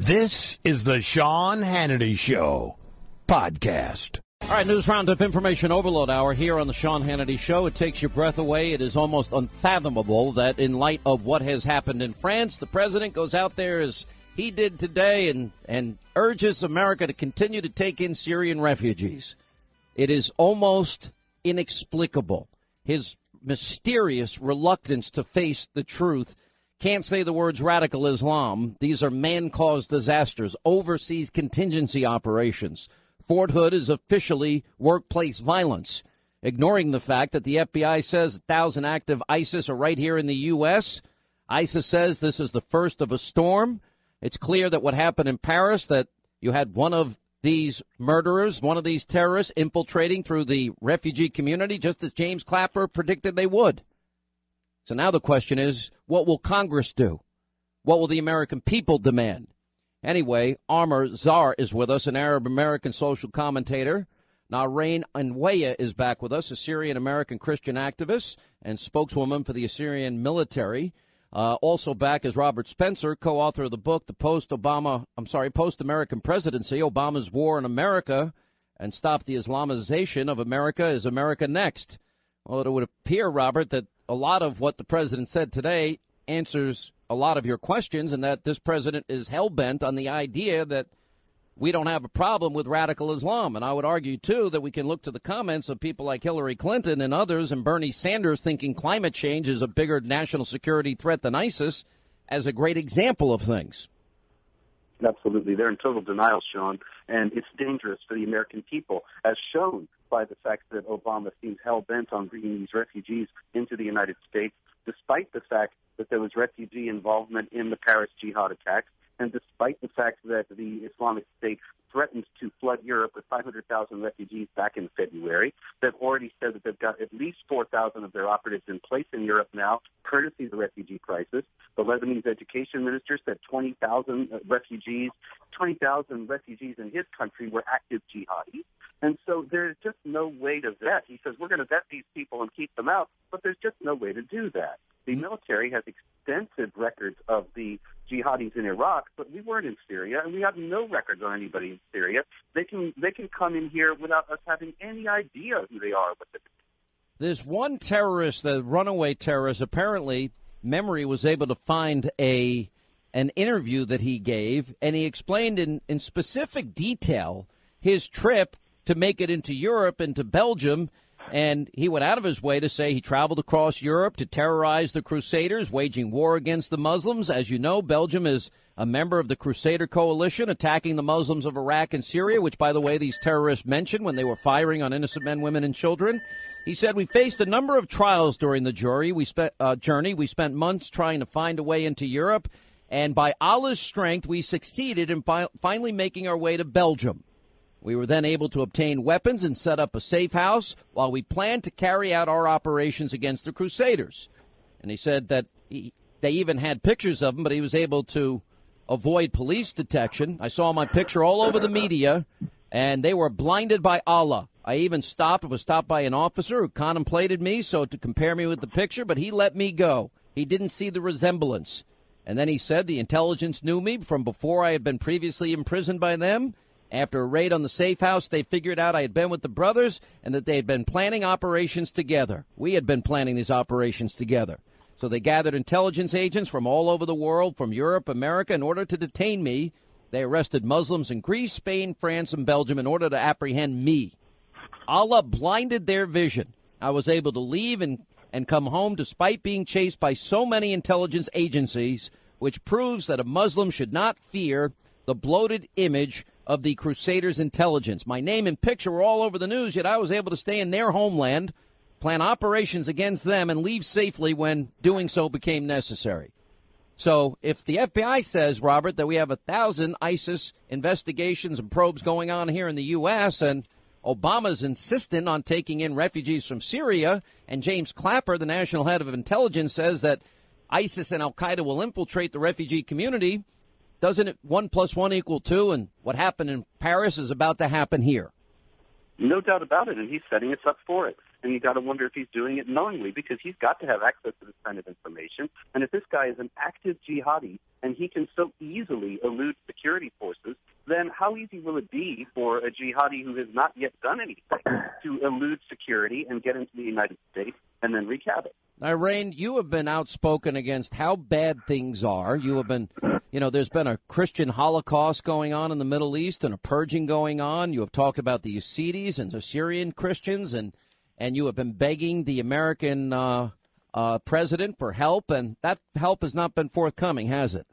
This is the Sean Hannity Show podcast. All right, news roundup, information overload hour here on the Sean Hannity Show. It takes your breath away. It is almost unfathomable that in light of what has happened in France, the president goes out there as he did today and urges America to continue to take in Syrian refugees. It is almost inexplicable. His mysterious reluctance to face the truth. Can't say the words radical Islam. These are man-caused disasters, overseas contingency operations. Fort Hood is officially workplace violence, ignoring the fact that the FBI says 1,000 active ISIS are right here in the U.S. ISIS says this is the first of a storm. It's clear that what happened in Paris, that you had one of these murderers, one of these terrorists infiltrating through the refugee community, just as James Clapper predicted they would. So now the question is, what will Congress do? What will the American people demand? Anyway, Amer Zahr is with us, an Arab-American social commentator. Nahrain Anwaya is back with us, a Syrian-American Christian activist and spokeswoman for the Assyrian military. Also back is Robert Spencer, co-author of the book, The Post-American Presidency, Obama's War in America and Stop the Islamization of America. Is America Next? Well, it would appear, Robert, that a lot of what the president said today answers a lot of your questions, and that this president is hell-bent on the idea that we don't have a problem with radical Islam. And I would argue, too, that we can look to the comments of people like Hillary Clinton and others and Bernie Sanders thinking climate change is a bigger national security threat than ISIS as a great example of things. Absolutely. They're in total denial, Sean, and it's dangerous for the American people, as shown by the fact that Obama seems hell-bent on bringing these refugees into the United States, despite the fact that there was refugee involvement in the Paris jihad attacks, and despite the fact that the Islamic State threatened to flood Europe with 500,000 refugees back in February. They've already said that they've got at least 4,000 of their operatives in place in Europe now, courtesy of the refugee crisis. The Lebanese education minister said 20,000 refugees in his country were active jihadis. And so there's just no way to vet. He says, we're going to vet these people and keep them out, but there's just no way to do that. The military has extensive records of the jihadis in Iraq, but we weren't in Syria, and we have no records on anybody in Syria. They can come in here without us having any idea who they are. There's one terrorist, the runaway terrorist, apparently Memory was able to find an interview that he gave, and he explained in specific detail his trip to make it into Europe, into Belgium. And he went out of his way to say he traveled across Europe to terrorize the Crusaders, waging war against the Muslims. As you know, Belgium is a member of the Crusader coalition attacking the Muslims of Iraq and Syria, which, by the way, these terrorists mentioned when they were firing on innocent men, women, and children. He said, we faced a number of trials during the journey. We spent months trying to find a way into Europe. And by Allah's strength, we succeeded in finally making our way to Belgium. We were then able to obtain weapons and set up a safe house while we planned to carry out our operations against the Crusaders. And he said that they even had pictures of him, but he was able to avoid police detection. I saw my picture all over the media, and they were blinded by Allah. I even was stopped by an officer who contemplated me to compare me with the picture, but he let me go. He didn't see the resemblance. And then he said the intelligence knew me from before I had been previously imprisoned by them. After a raid on the safe house, they figured out I had been with the brothers and that they had been planning operations together. We had been planning these operations together. So they gathered intelligence agents from all over the world, from Europe, America, in order to detain me. They arrested Muslims in Greece, Spain, France, and Belgium in order to apprehend me. Allah blinded their vision. I was able to leave and come home despite being chased by so many intelligence agencies, which proves that a Muslim should not fear the bloated image of the Crusaders' intelligence. My name and picture were all over the news, yet I was able to stay in their homeland, plan operations against them, and leave safely when doing so became necessary. So if the FBI says, Robert, that we have 1,000 ISIS investigations and probes going on here in the U.S., and Obama's insistent on taking in refugees from Syria, and James Clapper, the national head of intelligence, says that ISIS and al-Qaeda will infiltrate the refugee community, doesn't it 1 + 1 = 2? And what happened in Paris is about to happen here. No doubt about it, and he's setting us up for it. and you got to wonder if he's doing it knowingly, because he's got to have access to this kind of information. And if this guy is an active jihadi and he can so easily elude security forces, then how easy will it be for a jihadi who has not yet done anything to elude security and get into the United States and then wreak havoc? Now, Rain, you have been outspoken against how bad things are. You have been, there's been a Christian Holocaust going on in the Middle East and a purging going on. You have talked about the Yazidis and the Syrian Christians, and you have been begging the American president for help, and that help has not been forthcoming, has it?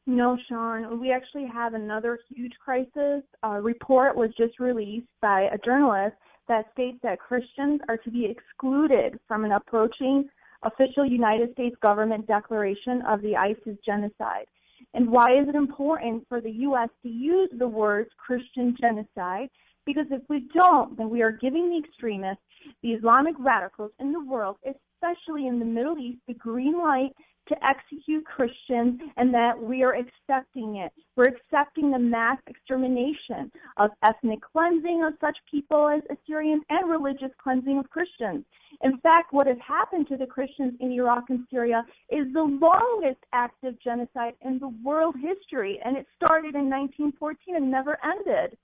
No, Sean. We actually have another huge crisis. A report was just released by a journalist that states that Christians are to be excluded from an approaching official United States government declaration of the ISIS genocide. And why is it important for the U.S. to use the words Christian genocide? Because if we don't, then we are giving the extremists, the Islamic radicals in the world, especially in the Middle East, the green light to execute Christians, and that we are accepting it. We're accepting the mass extermination of ethnic cleansing of such people as Assyrians and religious cleansing of Christians. In fact, what has happened to the Christians in Iraq and Syria is the longest active genocide in the world history, and it started in 1914 and never ended.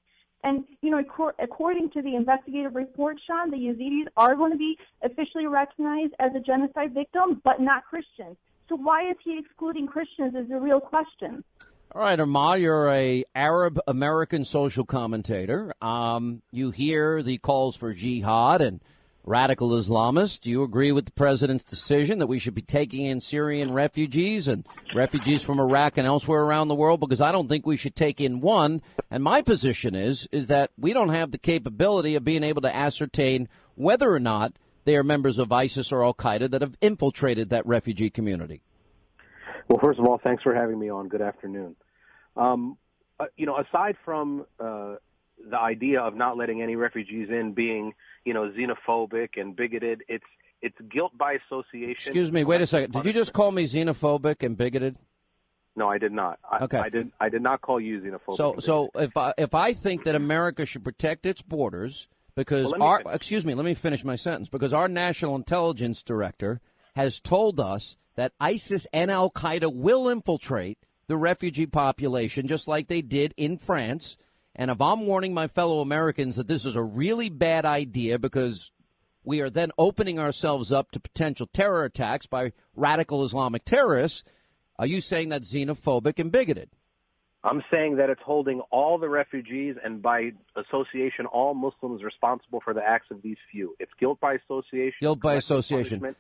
And, according to the investigative report, Sean, the Yazidis are going to be officially recognized as a genocide victim, but not Christians. So why is he excluding Christians is the real question. All right, Amer, you're a Arab-American social commentator. You hear the calls for jihad and radical Islamists. Do you agree with the president's decision that we should be taking in Syrian refugees and refugees from Iraq and elsewhere around the world? Because I don't think we should take in one. And my position is that we don't have the capability of being able to ascertain whether or not they are members of ISIS or Al-Qaeda that have infiltrated that refugee community. Well, first of all, thanks for having me on. Good afternoon. Aside from the idea of not letting any refugees in being, xenophobic and bigoted, it's guilt by association. Excuse me, wait a second. Did you just call me xenophobic and bigoted? No, I did not. Okay. I did not call you xenophobic. So if I think that America should protect its borders, because let me finish my sentence. Because our national intelligence director has told us that ISIS and Al-Qaeda will infiltrate the refugee population just like they did in France. And if I'm warning my fellow Americans that this is a really bad idea because we are then opening ourselves up to potential terror attacks by radical Islamic terrorists, are you saying that's xenophobic and bigoted? I'm saying that it's holding all the refugees and, by association, all Muslims responsible for the acts of these few. It's guilt by association. Guilt by association.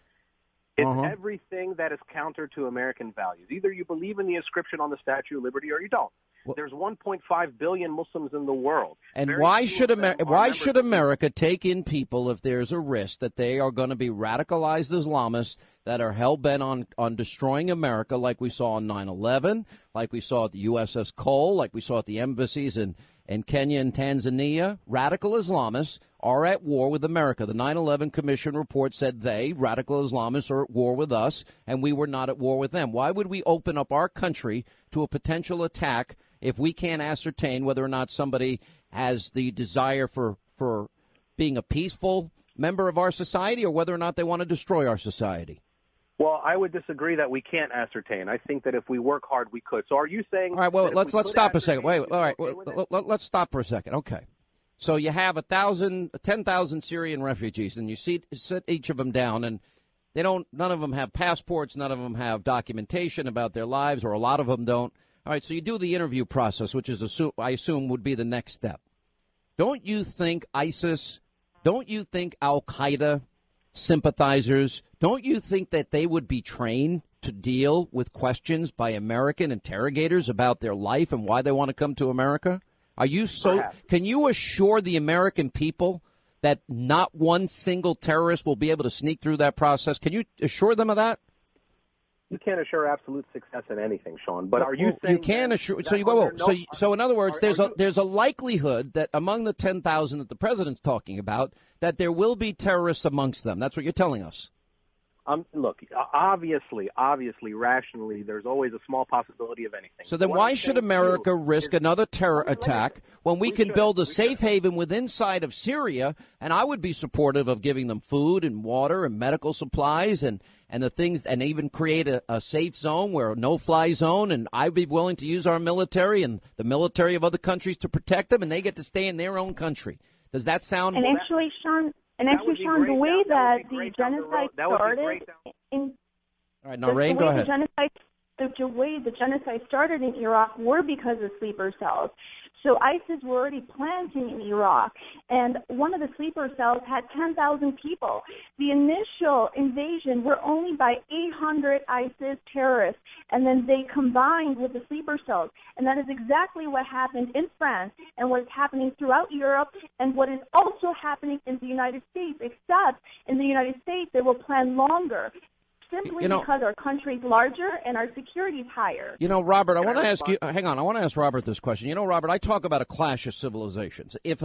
It's everything that is counter to American values. Either you believe in the inscription on the Statue of Liberty or you don't. There's 1.5 billion Muslims in the world. And why should America take in people if there's a risk that they are going to be radicalized Islamists that are hell-bent on destroying America, like we saw on 9/11, like we saw at the USS Cole, like we saw at the embassies in Kenya and Tanzania? Radical Islamists are at war with America. The 9/11 Commission report said radical Islamists, are at war with us, and we were not at war with them. Why would we open up our country to a potential attack if we can't ascertain whether or not somebody has the desire for being a peaceful member of our society or whether or not they want to destroy our society? Well, I would disagree that we can't ascertain. I think that if we work hard, we could. So are you saying... All right, well, let's stop a second. Wait, all right, let's stop for a second. Okay. So you have 10,000 Syrian refugees, and you sit each of them down, and none of them have passports, none of them have documentation about their lives, or a lot of them don't. All right, so you do the interview process, which is, I assume, would be the next step. Don't you think ISIS, don't you think Al-Qaeda sympathizers, don't you think that they would be trained to deal with questions by American interrogators about their life and why they want to come to America? Can you assure the American people that not one single terrorist will be able to sneak through that process? Can you assure them of that? You can't assure absolute success in anything, Sean. But are you saying you can assure? So in other words, there's a likelihood that among the 10,000 that the president's talking about, that there will be terrorists amongst them. That's what you're telling us. Look, obviously, rationally, there's always a small possibility of anything. So then why should America risk another terror attack when we can build a safe haven within inside of Syria? And I would be supportive of giving them food and water and medical supplies and the things, and even create a safe zone where a no-fly zone. And I'd be willing to use our military and the military of other countries to protect them, and they get to stay in their own country. Does that sound? And actually, Sean, the way that the genocide started in... All right, Noreen, go ahead. The way the genocide started in Iraq were because of sleeper cells. So ISIS were already planting in Iraq, and one of the sleeper cells had 10,000 people. The initial invasion were only by 800 ISIS terrorists, and then they combined with the sleeper cells. And that is exactly what happened in France and what is happening throughout Europe and what is also happening in the United States, except in the United States they will plan longer. Simply because our country's larger and our security's higher. Robert, I want to ask you. Hang on, I want to ask Robert this question. Robert, I talk about a clash of civilizations. If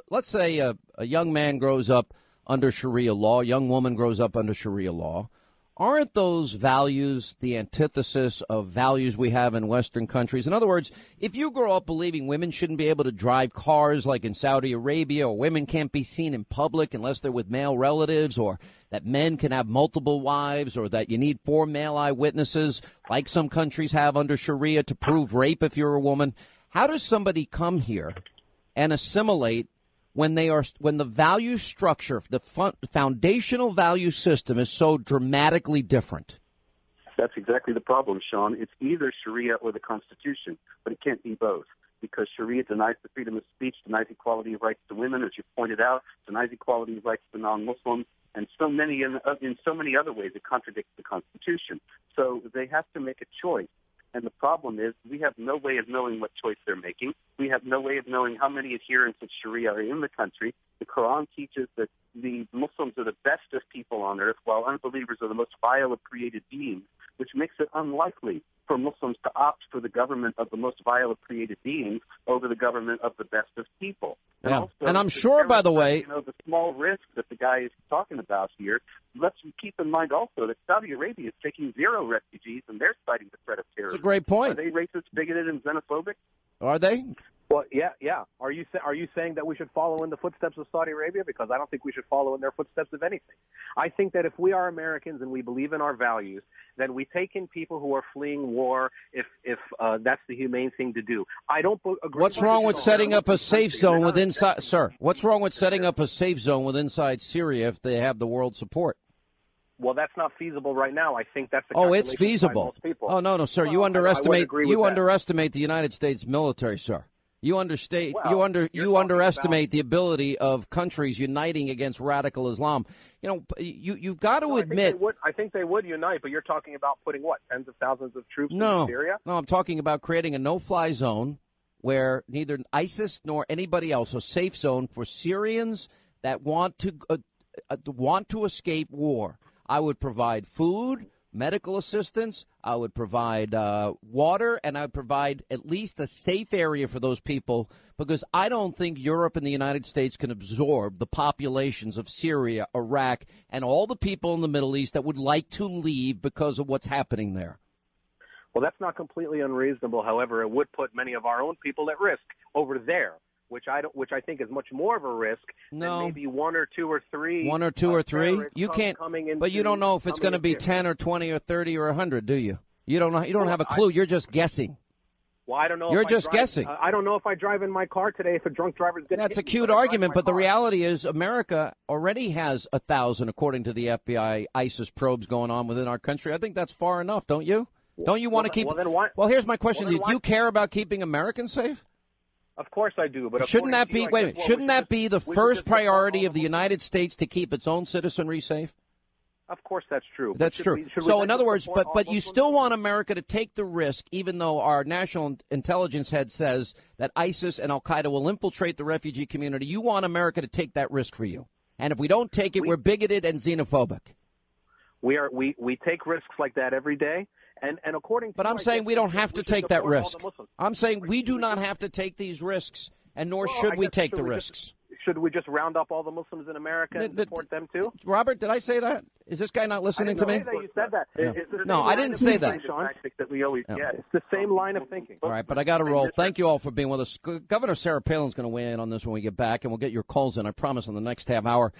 let's say a young man grows up under Sharia law, a young woman grows up under Sharia law, aren't those values the antithesis of values we have in Western countries? In other words, if you grow up believing women shouldn't be able to drive cars like in Saudi Arabia, or women can't be seen in public unless they're with male relatives, or that men can have multiple wives, or that you need 4 male eyewitnesses like some countries have under Sharia to prove rape if you're a woman, how does somebody come here and assimilate when the value structure, the foundational value system is so dramatically different? That's exactly the problem, Sean. It's either Sharia or the Constitution, but it can't be both, because Sharia denies the freedom of speech, denies equality of rights to women, as you pointed out, denies equality of rights to non-Muslims, and so many in so many other ways it contradicts the Constitution. So they have to make a choice. And the problem is we have no way of knowing what choice they're making. We have no way of knowing how many adherents of Sharia are in the country. The Quran teaches that the Muslims are the best of people on earth, while unbelievers are the most vile of created beings, which makes it unlikely for Muslims to opt for the government of the most vile of created beings over the government of the best of people. And, yeah. Also, and I'm sure, by the way, the small risk that the guy is talking about here, let's keep in mind also that Saudi Arabia is taking 0 refugees, and they're citing the threat of terrorism. That's a great point. Are they racist, bigoted, and xenophobic? Are they? Well, yeah. Are you saying that we should follow in the footsteps of Saudi Arabia? Because I don't think we should follow in their footsteps of anything. I think that if we are Americans and we believe in our values, then we take in people who are fleeing war if that's the humane thing to do. I don't agree. What's wrong with setting up a safe zone within, sir? What's wrong with setting up a safe zone within Syria if they have the world's support? Well, that's not feasible right now. I think that's the it's feasible. Oh no, sir, well, you underestimate underestimate the United States military, sir. You underestimate the ability of countries uniting against radical Islam. You've got to admit. I think they would unite, but you're talking about putting tens of thousands of troops in Syria? No, I'm talking about creating a no-fly zone where neither ISIS nor anybody else, a safe zone for Syrians that want to escape war. I would provide food, medical assistance, I would provide water, and I would provide at least a safe area for those people, because I don't think Europe and the United States can absorb the populations of Syria, Iraq, and all the people in the Middle East that would like to leave because of what's happening there. Well, that's not completely unreasonable. However, it would put many of our own people at risk over there, which I think is much more of a risk than maybe 1 or 2 or 3. 1 or 2 or 3? You can't, but you don't know if it's going to be 10 or 20 or 30 or 100, do you? You don't know. You don't have a clue. You're just guessing. Well, I don't know. You're just guessing. I don't know if I drive in my car today if a drunk driver is going to. That's a cute argument, but the reality is America already has 1,000, according to the FBI, ISIS probes going on within our country. I think that's far enough, don't you? Don't you want to keep? Well, here's my question: do you care about keeping Americans safe? Of course I do, but shouldn't that be? Wait a minute. Shouldn't that be the first priority of the United States to keep its own citizenry safe? Of course, that's true. That's true. So, in other words, but you still want America to take the risk, even though our national intelligence head says that ISIS and Al Qaeda will infiltrate the refugee community. You want America to take that risk for you, and if we don't take it, we're bigoted and xenophobic. We take risks like that every day. And according to but I'm saying we don't have to take that risk. I'm saying we do not have to take these risks, and nor should we take the risks. should we just round up all the Muslims in America and deport them too? Robert, did I say that? Is this guy not listening to me? You said that. Yeah. No, I didn't say that. That we always get. It's the same line of thinking. All right, but I got to roll. Thank you all for being with us. Governor Sarah Palin's going to weigh in on this when we get back, and we'll get your calls in, I promise, in the next half hour.